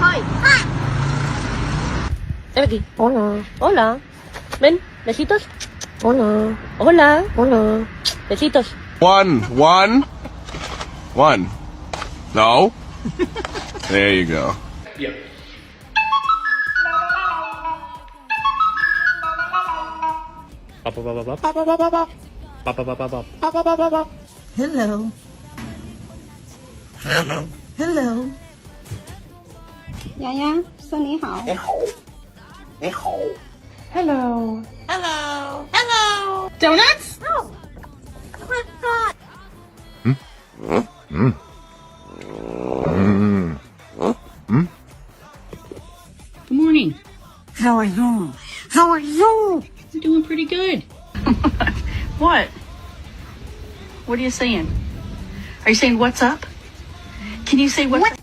Hi. Ven aquí. Hola. Hola. Ven, besitos. Hola. Hola. Hola. Besitos. One. No? There you go. Hello. Hello. 洋洋说你好。 Hello. Donuts? Good morning. How are you? How are you? I'm doing pretty good. What? What are you saying? Are you saying what's up? Can you say what's